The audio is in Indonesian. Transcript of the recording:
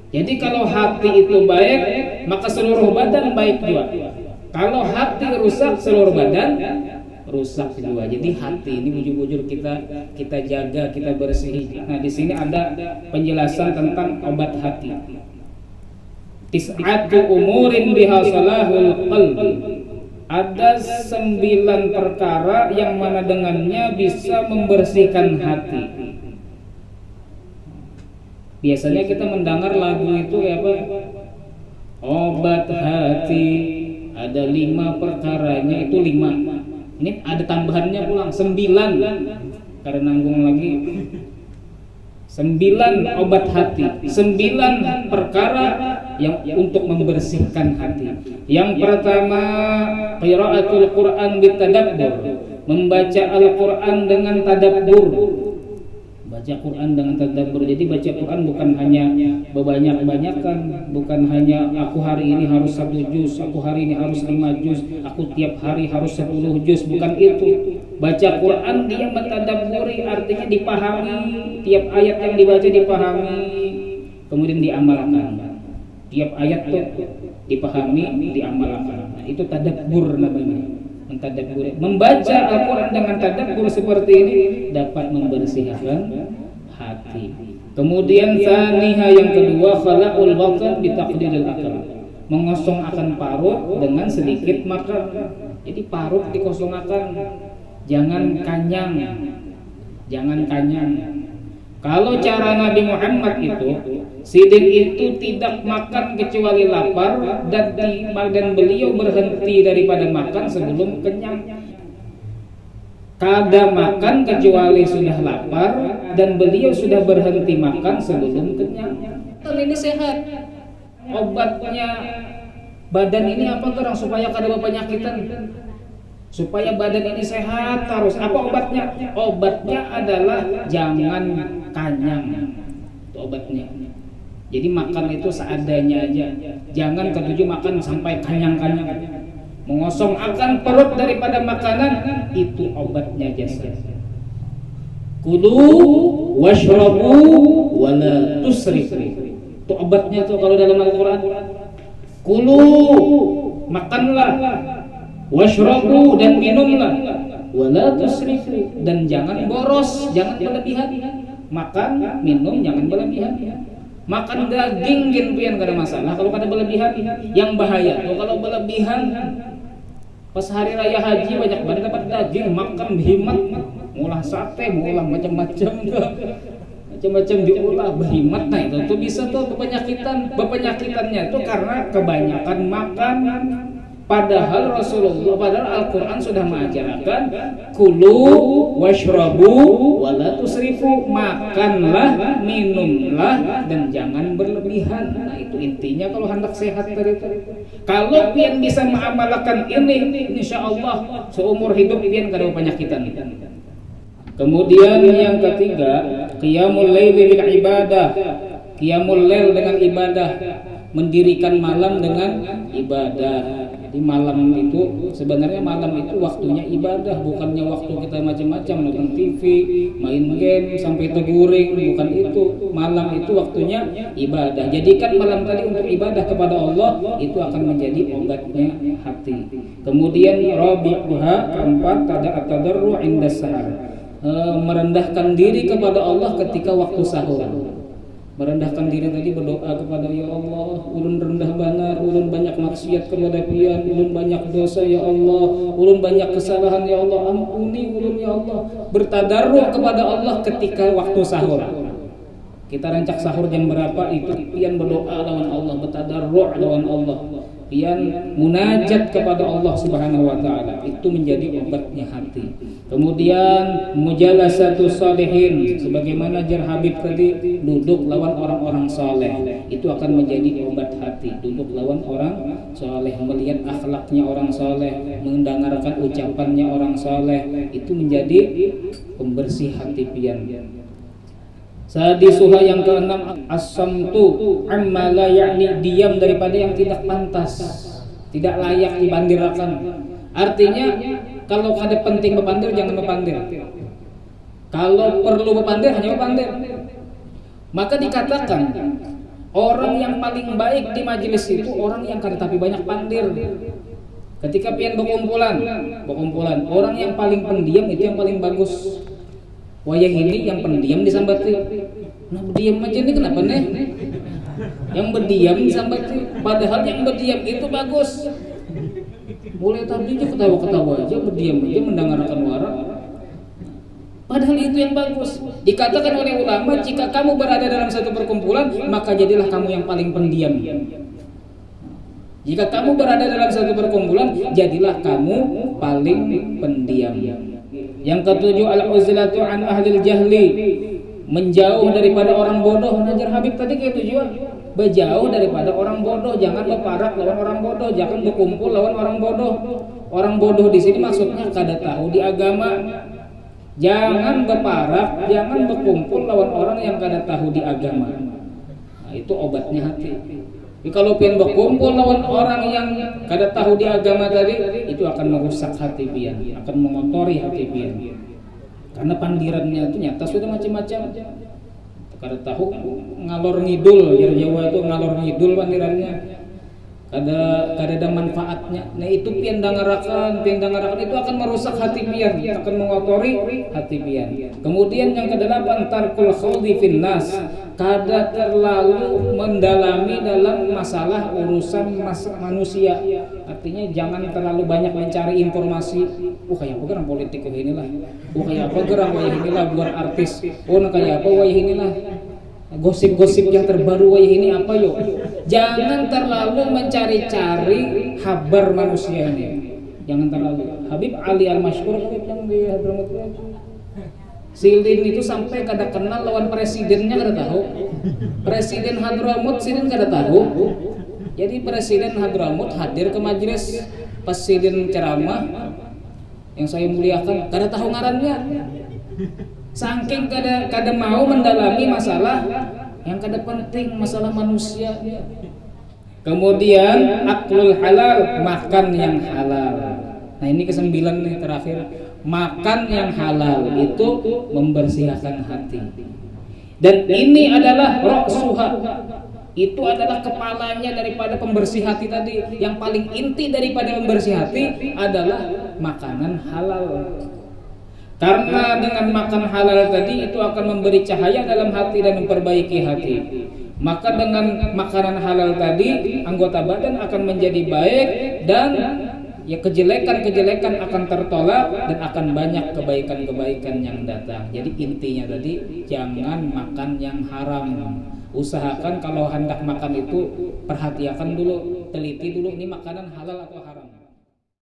Jadi kalau hati itu baik, maka seluruh badan baik juga. Kalau hati rusak, seluruh badan rusak juga. Jadi hati ini bujur-bujur kita jaga, kita bersihi. Nah, di sini ada penjelasan tentang obat hati. Tis'atu umurin biha salahul qalbi. Ada 9 perkara yang mana dengannya bisa membersihkan hati. Biasanya kita mendengar lagu itu apa? Obat hati, ada 5 perkaranya, itu 5. Ini ada tambahannya pulang 9. Karena nanggung lagi 9 obat hati, 9 perkara yang untuk membersihkan hati. Yang pertama, qiraatul Quran bitadabbur, membaca Al-Quran dengan tadabbur. Baca Quran dengan tadabbur. Jadi baca Quran bukan hanya bebanyak-banyakan, bukan hanya aku hari ini harus 1 juz, aku hari ini harus 5 juz, aku tiap hari harus 10 juz, bukan itu. Baca Quran dia mentadabburi, artinya dipahami, tiap ayat yang dibaca dipahami, kemudian diamalkan. Tiap ayat tuh dipahami, diamalkan. Nah, itu tadabbur namanya. Mentadabbur. Membaca Al-Quran dengan tadabbur seperti ini dapat membersihkan hati. Kemudian saniha yang kedua, khalaqul batan bi taqdiril akal, mengosong akan parut dengan sedikit makan. Jadi parut dikosongkan, jangan kanyang. Jangan kanyang. Kalau cara Nabi Muhammad itu, Sidin itu tidak makan kecuali lapar, dan beliau berhenti daripada makan sebelum kenyang. Kada makan kecuali sudah lapar, dan beliau sudah berhenti makan sebelum kenyang. Ini sehat. Obatnya badan ini apa gerang supaya kada berpenyakitan? Supaya badan ini sehat terus. Apa obatnya? Obatnya adalah jangan kanyang. Itu obatnya. Jadi makan itu seadanya aja. Jangan ketujuh makan sampai kanyang-kanyang. Mengosong akan perut daripada makanan, itu obatnya jasa. Kulu washrabu wala tusrifu. Itu obatnya tuh kalau dalam Al-Quran. Kulu, makanlah, washrabu, dan minumlah, wala tusrifu, dan jangan boros, jangan berlebihan. Makan, minum, jangan berlebihan. Makan daging genpian gak ada masalah. Kalau kada berlebihan, yang bahaya tuh kalau berlebihan. Pas hari raya haji banyak banget dapat daging, makan behemat, ngolah sate, ngolah macam-macam tuh. Macam-macam diolah behemat. Nah itu tuh bisa tuh penyakitannya tuh karena kebanyakan makan. Padahal Al-Quran sudah mengajarkan kulu washrabu wala tusrifu, makanlah, minumlah, dan jangan berlebihan. Nah itu intinya kalau hendak sehat tadi. Kalau pian bisa mengamalkan ini, insya Allah seumur hidup pian kada penyakitan. Kemudian yang ketiga, qiyamul laili bil ibadah. Qiyamul lail dengan ibadah, mendirikan malam dengan ibadah. Di malam itu sebenarnya malam itu waktunya ibadah, bukannya waktu kita macam-macam nonton TV, main game sampai terguring, bukan itu. Malam itu waktunya ibadah. Jadikan malam tadi untuk ibadah kepada Allah, itu akan menjadi obatnya hati. Kemudian rabi'uha, keempat, tadarru' inda sahar, merendahkan diri kepada Allah ketika waktu sahur. Merendahkan diri tadi, berdoa kepada ya Allah, ulun rendah banar, ulun banyak maksiat kepada pian, ulun banyak dosa ya Allah, ulun banyak kesalahan ya Allah, ampuni ulun ya Allah. Bertadarruk kepada Allah ketika waktu sahur. Kita rancak sahur jam berapa, itu pian berdoa lawan Allah, bertadarruk lawan Allah, pian munajat kepada Allah Subhanahu wa taala. Itu menjadi obatnya hati. Kemudian mujalasatu salihin, sebagaimana jar Habib tadi, duduk lawan orang-orang saleh, itu akan menjadi obat hati. Duduk lawan orang saleh, melihat akhlaknya orang saleh, mendengarkan ucapannya orang saleh, itu menjadi pembersih hati pian. Sadisuha yang keenam, as-samtu amma la ya'ni, diam daripada yang tidak pantas, tidak layak dibandirakan. Artinya kalau ada penting berpandir, jangan berpandir. Kalau perlu berpandir, hanya berpandir. Maka dikatakan Orang yang paling baik di majelis itu orang yang kada tapi banyak pandir. Ketika pian berkumpulan, orang yang paling pendiam itu yang paling bagus. Wayah ini yang pendiam disambati. Nah, berdiam aja nih kenapa nih? Yang berdiam disambati. Padahal yang berdiam itu bagus. Mulai tadi aja ketawa-ketawa aja, berdiam aja mendengarkan warak. Padahal itu yang bagus. Dikatakan oleh ulama, jika kamu berada dalam satu perkumpulan, maka jadilah kamu yang paling pendiam. Jika kamu berada dalam satu perkumpulan, jadilah kamu paling pendiam. Yang ketujuh, al-uzlatu an ahlil jahli, menjauh daripada orang bodoh. Najar Habib tadi kayak tujuan, berjauh daripada orang bodoh. Jangan berparak lawan orang bodoh, jangan berkumpul lawan orang bodoh. Orang bodoh di sini maksudnya kada tahu di agama. Jangan berparak, jangan berkumpul lawan orang yang kada tahu di agama. Nah, itu obatnya hati. Jadi kalau pian berkumpul lawan orang yang kada tahu di agama tadi, itu akan merusak hati pian, akan mengotori hati pian. Karena pandirannya itu nyata sudah macam-macam. Kada tahu ngalor ngidul, Jawa itu ngalor ngidul pandirannya. Kada ada manfaatnya. Nah itu pian dangarakan itu akan merusak hati pian, akan mengotori hati pian. Kemudian yang kedelapan, tarkul khawdi fin nas, kada terlalu mendalami dalam masalah urusan manusia. Artinya jangan terlalu banyak mencari informasi. Kayak apa gerang politik inilah. Kayak apa gerang wayah inilah buat artis. Kayak apa wayah inilah. Gosip-gosip yang terbaru wayah ini apa yo? Jangan terlalu mencari-cari kabar manusia ini. Jangan terlalu. Habib Ali Al-Masyhur yang di Hadramut Silin itu sampai kada kenal lawan presidennya kada tahu. Presiden Hadramut Silin kada tahu. Jadi presiden Hadramut hadir ke majelis pas Silin ceramah yang saya muliakan, kada tahu ngarannya. Saking kada mau mendalami masalah yang kada penting, masalah manusia. Kemudian aklul halal, makan yang halal. Nah ini kesembilan nih terakhir, makan yang halal itu membersihkan hati. Dan ini adalah ra'suha, itu adalah kepalanya daripada pembersih hati tadi. Yang paling inti daripada membersih hati adalah makanan halal. Karena dengan makan halal tadi itu akan memberi cahaya dalam hati dan memperbaiki hati. Maka dengan makanan halal tadi anggota badan akan menjadi baik dan ya kejelekan-kejelekan akan tertolak dan akan banyak kebaikan-kebaikan yang datang. Jadi intinya tadi jangan makan yang haram. Usahakan kalau hendak makan itu perhatikan dulu, teliti dulu ini makanan halal atau haram.